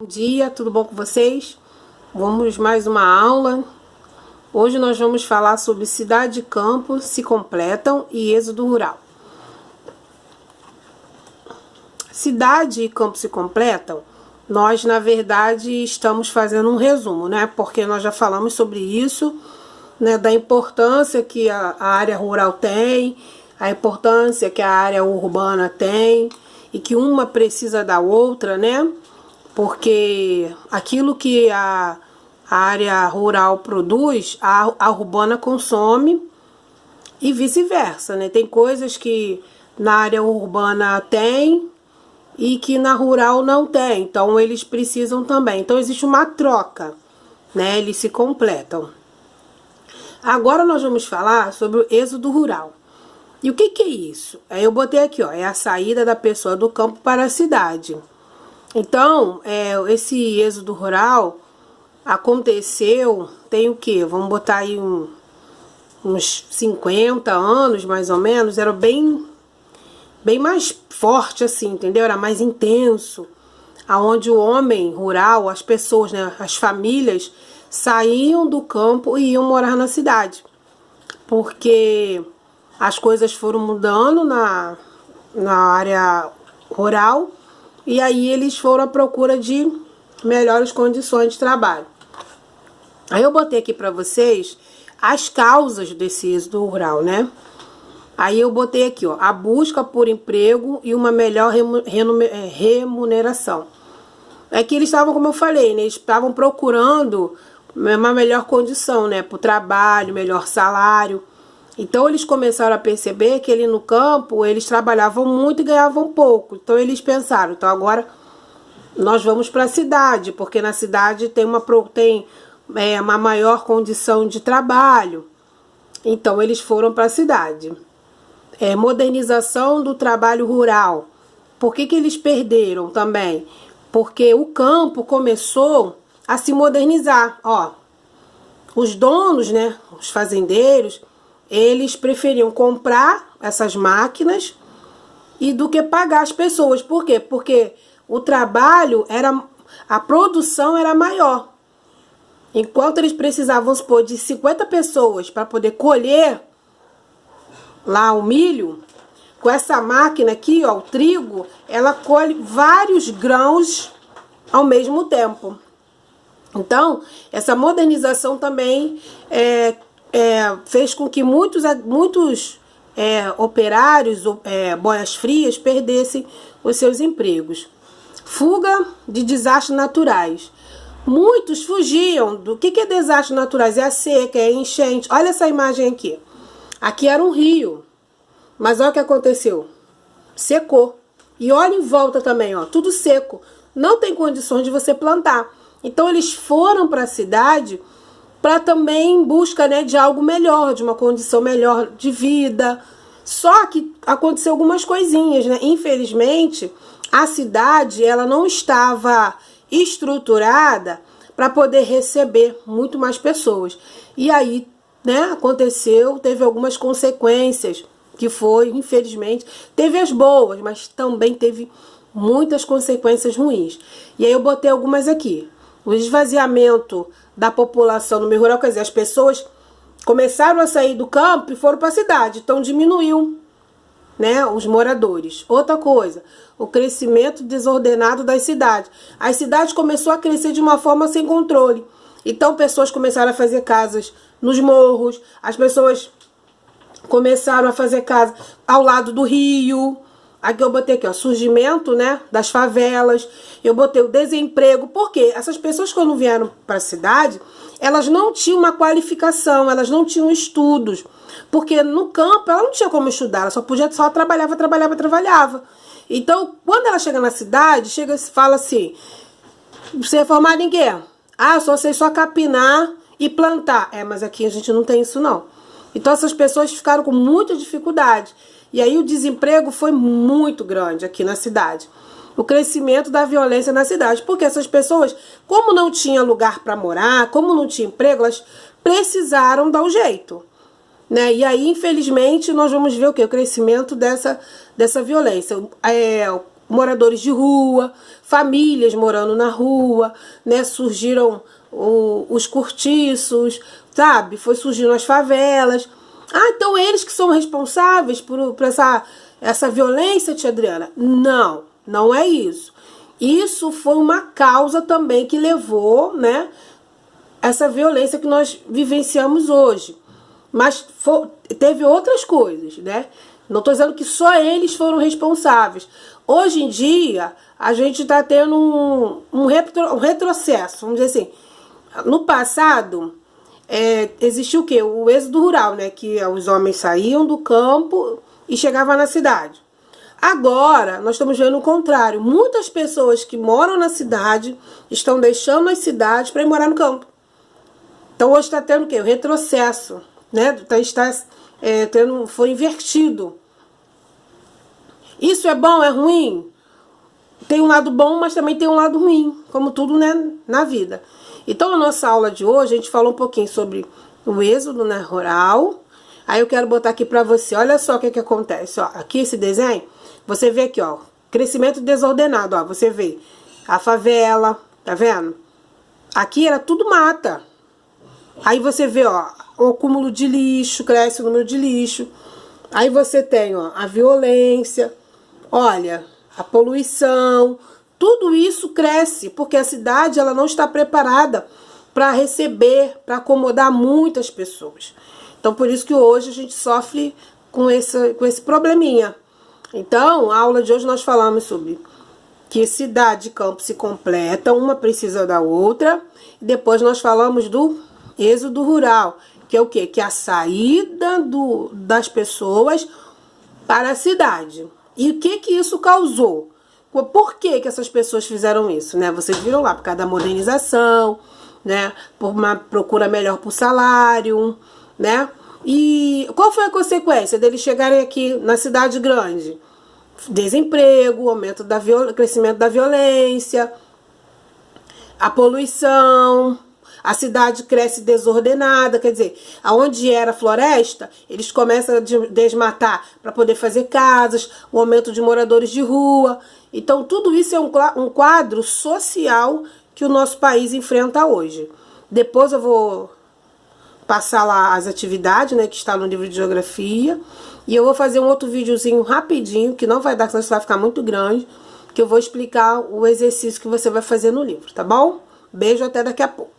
Bom dia, tudo bom com vocês? Vamos mais uma aula. Hoje nós vamos falar sobre cidade e campo se completam e êxodo rural. Cidade e campo se completam, nós na verdade estamos fazendo um resumo, né? Porque nós já falamos sobre isso, né? Da importância que a área rural tem, a importância que a área urbana tem e que uma precisa da outra, né? Porque aquilo que a área rural produz, a urbana consome e vice-versa, né? Tem coisas que na área urbana tem e que na rural não tem, então eles precisam também. Então existe uma troca, né? Eles se completam. Agora nós vamos falar sobre o êxodo rural. E o que é isso? Aí eu botei aqui, ó, é a saída da pessoa do campo para a cidade. Então, esse êxodo rural aconteceu, tem o quê? Vamos botar aí uns 50 anos, mais ou menos, era bem mais forte assim, entendeu? Era mais intenso, aonde o homem rural, as pessoas, né, as famílias, saíam do campo e iam morar na cidade. Porque as coisas foram mudando na área rural, e aí eles foram à procura de melhores condições de trabalho. Aí eu botei aqui para vocês as causas desse êxodo rural, né? Aí eu botei aqui, ó, a busca por emprego e uma melhor remuneração. É que eles estavam, como eu falei, né? Eles estavam procurando uma melhor condição, né? Para o trabalho, melhor salário. Então eles começaram a perceber que ali no campo eles trabalhavam muito e ganhavam pouco. Então eles pensaram, então agora nós vamos para a cidade, porque na cidade tem uma maior condição de trabalho. Então eles foram para a cidade. Modernização do trabalho rural. Por que eles perderam também? Porque o campo começou a se modernizar. Ó, os donos, né, os fazendeiros, eles preferiam comprar essas máquinas e do que pagar as pessoas. Por quê? Porque o trabalho a produção era maior. Enquanto eles precisavam, vamos supor, de 50 pessoas para poder colher lá o milho, com essa máquina aqui, ó, o trigo, ela colhe vários grãos ao mesmo tempo. Então, essa modernização também fez com que muitos operários, boias frias, perdessem os seus empregos. Fuga de desastres naturais. Muitos fugiam do que é desastres naturais? É a seca, é a enchente. Olha essa imagem aqui. Aqui era um rio, mas olha o que aconteceu. Secou. E olha em volta também, ó, tudo seco. Não tem condições de você plantar. Então eles foram para a cidade para também em busca, né, de algo melhor, de uma condição melhor de vida. Só que aconteceu algumas coisinhas, né? Infelizmente, a cidade ela não estava estruturada para poder receber muito mais pessoas. E aí, né, teve algumas consequências, que foi, infelizmente, teve as boas, mas também teve muitas consequências ruins. E aí eu botei algumas aqui. O esvaziamento da população no meio rural, quer dizer, as pessoas começaram a sair do campo e foram para a cidade, então diminuiu, né, os moradores. Outra coisa, o crescimento desordenado das cidades. As cidades começaram a crescer de uma forma sem controle. Então pessoas começaram a fazer casas nos morros, as pessoas começaram a fazer casa ao lado do rio. Aqui eu botei aqui, ó, surgimento, né, das favelas. Eu botei o desemprego, porque essas pessoas quando vieram para a cidade, elas não tinham uma qualificação, elas não tinham estudos. Porque no campo ela não tinha como estudar, ela só trabalhava. Então, quando ela chega na cidade, chega e fala assim: você é formado em quê? Ah, só sei só capinar e plantar. Mas aqui a gente não tem isso não. Então essas pessoas ficaram com muita dificuldade. E aí o desemprego foi muito grande aqui na cidade. O crescimento da violência na cidade. Porque essas pessoas, como não tinha lugar para morar, como não tinha emprego, elas precisaram dar um jeito, né? E aí, infelizmente, nós vamos ver o quê? O crescimento dessa violência. moradores de rua, famílias morando na rua, né? Surgiram os cortiços, sabe? Foi surgindo as favelas. Ah, então eles que são responsáveis por essa violência, tia Adriana? Não, não é isso. Isso foi uma causa também que levou, né, essa violência que nós vivenciamos hoje. Mas teve outras coisas, né? Não estou dizendo que só eles foram responsáveis. Hoje em dia, a gente está tendo um retrocesso, vamos dizer assim. No passado, existiu o quê? O êxodo rural, né? Que os homens saíam do campo e chegavam na cidade. Agora, nós estamos vendo o contrário. Muitas pessoas que moram na cidade estão deixando as cidades para ir morar no campo. Então, hoje está tendo o quê? O retrocesso, né? Foi invertido. Isso é bom, é ruim? Tem um lado bom, mas também tem um lado ruim, como tudo, né, na vida. Então, na nossa aula de hoje, a gente falou um pouquinho sobre o êxodo, né, rural. Aí eu quero botar aqui para você, olha só o que acontece. Ó, aqui esse desenho, você vê aqui, ó, crescimento desordenado, ó, você vê a favela, tá vendo? Aqui era tudo mata. Aí você vê, ó, o acúmulo de lixo, cresce o número de lixo. Aí você tem, ó, a violência, olha, a poluição. Tudo isso cresce porque a cidade ela não está preparada para receber, para acomodar muitas pessoas. Então, por isso que hoje a gente sofre com esse probleminha. Então, a aula de hoje nós falamos sobre que cidade e campo se completam, uma precisa da outra. E depois nós falamos do êxodo rural, que é o quê? Que é a saída das pessoas para a cidade. E o que isso causou? Por que essas pessoas fizeram isso, né? Vocês viram lá, por causa da modernização, né? Por uma procura melhor por salário, né? E qual foi a consequência deles chegarem aqui na cidade grande? Desemprego, crescimento da violência, a poluição, a cidade cresce desordenada, quer dizer, aonde era floresta, eles começam a desmatar para poder fazer casas, o aumento de moradores de rua. Então, tudo isso é um quadro social que o nosso país enfrenta hoje. Depois eu vou passar lá as atividades, né, que está no livro de geografia. E eu vou fazer um outro videozinho rapidinho, que não vai dar, senão isso vai ficar muito grande, que eu vou explicar o exercício que você vai fazer no livro, tá bom? Beijo, até daqui a pouco.